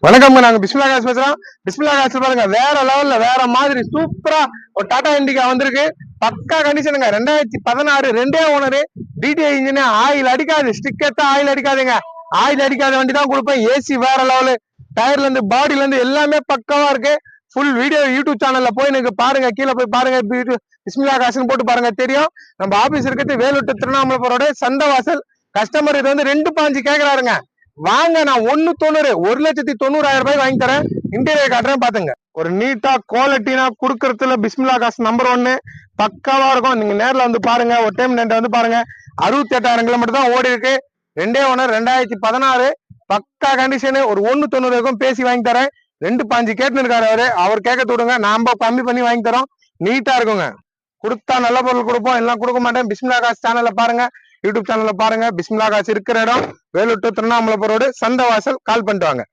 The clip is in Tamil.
வணக்கம், நாங்க பிஸ்மில்லா காசு பேசுறோம். பிஸ்மில்லா காசு பாருங்க, வேற லெவல்ல வேற மாதிரி சூப்பரா ஒரு டாடா இண்டிகா வந்திருக்கு. பக்கா கண்டிஷனுங்க. 2016 ரெண்டே ஓனரு, டிடிஐ இன்ஜின், ஆயில் அடிக்காது, ஸ்டிக்கர் தான் ஆயில் அடிக்காதுங்க. ஆயில் அடிக்காத வண்டி தான் கொடுப்பேன். ஏசி வேற லெவலு, டயர்ல இருந்து பாடியில இருந்து எல்லாமே பக்கவா இருக்கு. ஃபுல் வீடியோ யூடியூப் சேனல்ல போய் நீங்க பாருங்க, கீழே போய் பாருங்க. பிஸ்மில்லா காசுன்னு போட்டு பாருங்க, தெரியும். நம்ம ஆபீஸ் இருக்கிறது வேலூர் திருவண்ணாமலை சந்தவாசல். கஸ்டமர் இது வந்து 2.5 கேக்குறாருங்க. வாங்க, நான் 1.90 1,90,000 வாங்கி தரேன். இன்டீரியர் காட்டுறேன், பாத்துங்க. ஒரு நீட்டா குவாலிட்டினா குடுக்கறதுல பிஸ்மில்லா காசு நம்பர் 1 பக்காவா இருக்கும். நீங்க நேர்ல வந்து பாருங்க, ஒரு டைம் வந்து பாருங்க. 68,000 கிலோமீட்டர் தான் ஓடி இருக்கு. ரெண்டே ஓனர், 2016 பக்கா கண்டிஷனு. ஒரு 1.90 பேசி வாங்கி தரேன். 2.5 கேட்டுன்னு இருக்காரு அவர் கேட்க விடுங்க, நாம கம்மி பண்ணி வாங்கி தரோம். நீட்டா இருக்குங்க. கொடுத்தா நல்ல பொருள் கொடுப்போம், எல்லாம் கொடுக்க மாட்டேன். பிஸ்மில்லா காசு சேனல்ல பாருங்க, யூடியூப் சேனல்ல பாருங்க. பிஸ்மில்லா காசு இருக்கிற இடம் வேலூர் டு திருவண்ணாமலை ரோடு, சந்தவாசல். கால் பண்ணிட்டு வாங்க.